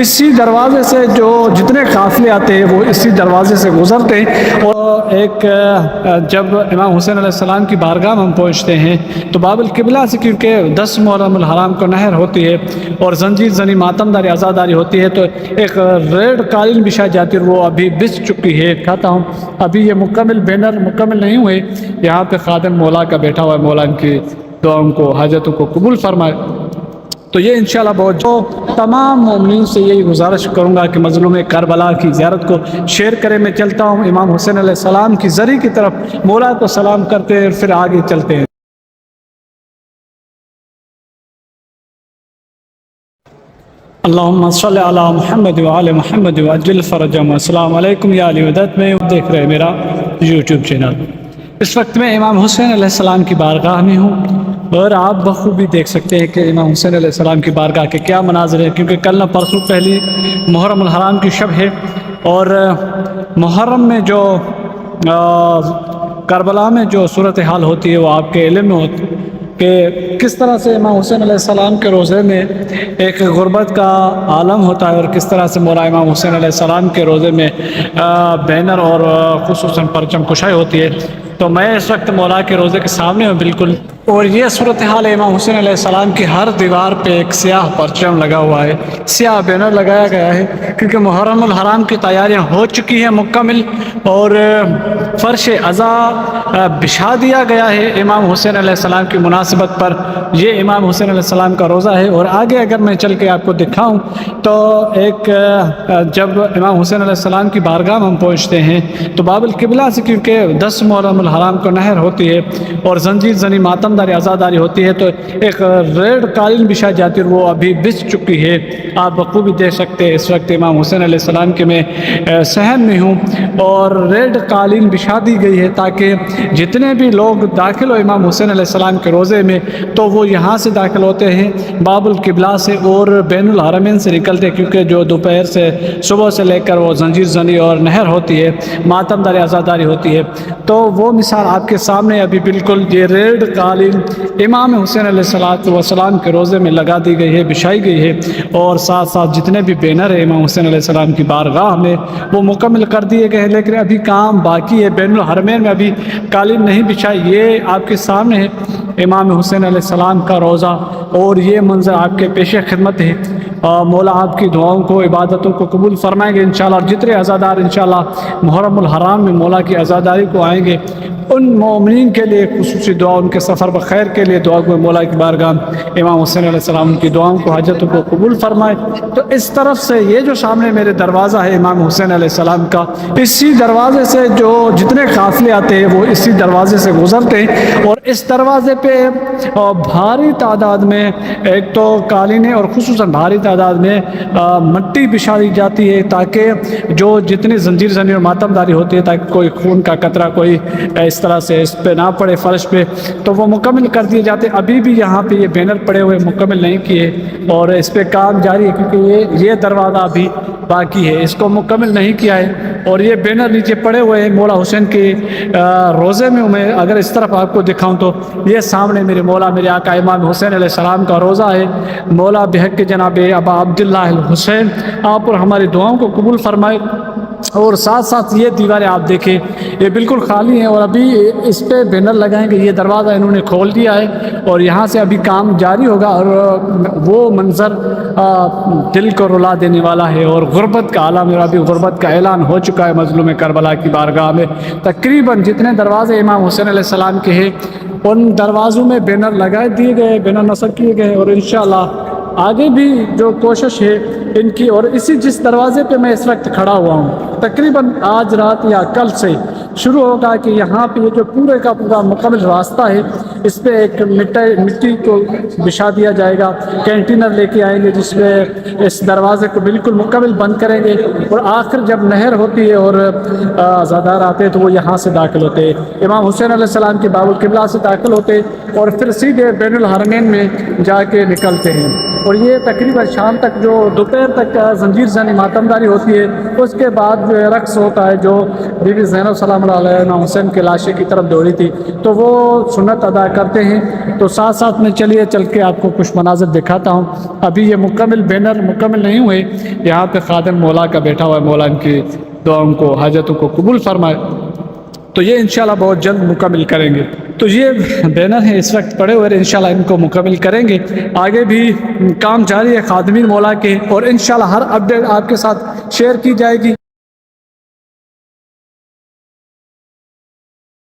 اسی دروازے سے جو جتنے قافلے آتے ہیں وہ اسی دروازے سے گزرتے ہیں۔ اور ایک جب امام حسین علیہ السلام کی بارگاہ میں ہم پہنچتے ہیں تو باب القبلہ سے، کیونکہ 10 محرم الحرام کو نہر ہوتی ہے اور زنجیر زنی ماتمداری عزاداری ہوتی ہے، تو ایک ریڈ قالین بچھائی جاتی ہے، وہ ابھی بچ چکی ہے۔ کہتا ہوں ابھی یہ مکمل بینر مکمل نہیں ہوئے، یہاں پہ خادم مولا کا بیٹھا ہوا ہے، مولا ان کی دعاؤں کو حاجتوں کو قبول فرمائے۔ تو یہ انشاءاللہ بہت جو تمام مومنین سے یہی گزارش کروں گا کہ مظلوم کربلا کی زیارت کو شیئر کریں۔ میں چلتا ہوں امام حسین علیہ السلام کی زری کی طرف، مولا کو سلام کرتے ہیں پھر آگے چلتے ہیں۔ اللہم صلی علی محمد وعلی محمد وعجل فرجہم۔ السلام علیکم یا اہل ودت، میں دیکھ رہے میرا یوٹیوب چینل۔ اس وقت میں امام حسین علیہ السلام کی بارگاہ میں ہوں، اور آپ بخوبی دیکھ سکتے ہیں کہ امام حسین علیہ السلام کی بارگاہ کے کیا مناظر ہیں، کیونکہ کل نہ پرسوں پہلی محرم الحرام کی شب ہے، اور محرم میں جو کربلا میں جو صورتحال ہوتی ہے وہ آپ کے علم میں ہوتی ہے کہ کس طرح سے امام حسین علیہ السلام کے روزے میں ایک غربت کا عالم ہوتا ہے، اور کس طرح سے مولا امام حسین علیہ السلام کے روزے میں بینر اور خصوصاً پرچم کشائی ہوتی ہے۔ تو میں اس وقت مولا کے روزے کے سامنے ہوں بالکل، اور یہ صورتحال امام حسین علیہ السلام کی ہر دیوار پہ ایک سیاہ پرچم لگا ہوا ہے، سیاہ بینر لگایا گیا ہے، کیونکہ محرم الحرام کی تیاریاں ہو چکی ہیں مکمل، اور فرش عزا بچھا دیا گیا ہے امام حسین علیہ السلام کی مناسبت پر۔ یہ امام حسین علیہ السلام کا روزہ ہے، اور آگے اگر میں چل کے آپ کو دکھاؤں تو ایک جب امام حسین علیہ السلام کی بارگاہ میں ہم پہنچتے ہیں تو باب القبلہ سے، کیونکہ 10 محرم الحرام کو نہر ہوتی ہے اور زنجیر زنی ماتمداری عزاداری ہوتی ہے، تو ایک ریڈ قالین بچھائی جاتی ہے، وہ ابھی بچ چکی ہے۔ آپ بخوبی دیکھ سکتے ہیں اس وقت امام حسین علیہ السلام کے میں صحن میں ہوں، اور ریڈ قالین بچھا دی گئی ہے تاکہ جتنے بھی لوگ داخل ہو امام حسین علیہ السلام کے روزے میں تو وہ یہاں سے داخل ہوتے ہیں باب القبلہ سے، اور بین الحرمین سے نکلتے ہیں، کیونکہ جو دوپہر سے صبح سے لے کر وہ زنجیر زنی اور نہر ہوتی ہے، ماتمداری عزاداری ہوتی ہے۔ تو وہ مثال آپ کے سامنے ابھی بالکل یہ ریڈ قالین امام حسین علیہ السلام کے روزے میں لگا دی گئی ہے، بچھائی گئی ہے، اور ساتھ ساتھ جتنے بھی بینر ہیں امام حسین علیہ السلام کی بارگاہ میں وہ مکمل کر دیے گئے ہیں، لیکن ابھی کام باقی ہے، بین الحرمین میں ابھی قالین نہیں بچھائی۔ یہ آپ کے سامنے ہے امام حسین علیہ السلام کا روزہ، اور یہ منظر آپ کے پیش خدمت ہے۔ مولا آپ کی دعاؤں کو عبادتوں کو قبول فرمائیں گے انشاءاللہ، اور جتنے عزادار انشاءاللہ محرم الحرام میں مولا کی عزاداری کو آئیں گے ان مومنین کے لیے خصوصی دعا، ان کے سفر بخیر کے لیے دعا کو مولا کی بارگاہ امام حسین علیہ السلام کی دعاؤں کو حاجتوں کو قبول فرمائے۔ تو اس طرف سے یہ جو سامنے میرے دروازہ ہے امام حسین علیہ السلام کا، اسی دروازے سے جو جتنے قافلے آتے ہیں وہ اسی دروازے سے گزرتے ہیں، اور اس دروازے پہ بھاری تعداد میں ایک تو قالینیں اور خصوصاً بھاری تعداد میں مٹی بچھا دی جاتی ہے، تاکہ جو جتنی زنجیر زنی اور ماتمداری ہوتی ہے تاکہ کوئی خون کا قطرہ کوئی اس طرح سے اس پہ نہ پڑے فرش پہ، تو وہ مکمل کر دیے جاتے ہیں۔ ابھی بھی یہاں پہ یہ بینر پڑے ہوئے مکمل نہیں کیے، اور اس پہ کام جاری ہے، کیونکہ یہ دروازہ ابھی باقی ہے، اس کو مکمل نہیں کیا ہے، اور یہ بینر نیچے پڑے ہوئے ہیں مولا حسین کے روزے میں۔ میں اگر اس طرف آپ کو دکھاؤں تو یہ سامنے میرے مولا میرے آقا امام حسین علیہ السلام کا روزہ ہے۔ مولا بحق جناب ابا عبداللہ الحسین آپ پر ہماری دعاؤں کو قبول فرمائے۔ اور ساتھ ساتھ یہ دیواریں آپ دیکھیں یہ بالکل خالی ہیں، اور ابھی اس پہ بینر لگائیں گے، یہ دروازہ انہوں نے کھول دیا ہے اور یہاں سے ابھی کام جاری ہوگا، اور وہ منظر دل کو رلا دینے والا ہے، اور غربت کا عالم ہے، ابھی غربت کا اعلان ہو چکا ہے مظلوم کربلا کی بارگاہ میں۔ تقریباً جتنے دروازے امام حسین علیہ السلام کے ہیں ان دروازوں میں بینر لگائے دیے گئے، بینر نصب کیے گئے، اور انشاءاللہ آگے بھی جو کوشش ہے ان کی، اور اسی جس دروازے پہ میں اس وقت کھڑا ہوا ہوں تقریباً آج رات یا کل سے شروع ہوگا کہ یہاں پہ یہ جو پورے کا پورا مکمل راستہ ہے اس پہ ایک مٹی کو بچھا دیا جائے گا، کینٹینر لے کے آئیں گے جس پہ اس دروازے کو بالکل مکمل بند کریں گے، اور آخر جب نہر ہوتی ہے اور عزادار آتے ہیں تو وہ یہاں سے داخل ہوتے ہیں، امام حسین علیہ السلام کے باب القبلہ سے داخل ہوتے اور پھر سیدھے بین الحرمین میں جا کے نکلتے ہیں۔ اور یہ تقریباً شام تک جو دوپہر تک زنجیر زنی ماتمداری ہوتی ہے، اس کے بعد جو ہے رقص ہوتا ہے، جو بی بی زینب سلام اللہ علیہ امام حسین کے لاشے کی طرف دوڑی تھی، تو وہ سنت ادا کرتے ہیں۔ تو ساتھ ساتھ میں چلیے چل کے آپ کو کچھ مناظر دکھاتا ہوں۔ ابھی یہ مکمل بینر مکمل نہیں ہوئے، یہاں پہ خادم مولا کا بیٹھا ہوا ہے، مولا ان کی دعاؤں کو حاجتوں کو قبول فرمائے، تو یہ انشاءاللہ بہت جلد مکمل کریں گے۔ تو یہ بینر ہیں اس وقت پڑے ہوئے، انشاءاللہ ان کو مکمل کریں گے۔ آگے بھی کام جاری ہے خادمین مولا کے، اور انشاءاللہ ہر اپڈیٹ آپ کے ساتھ شیئر کی جائے گی۔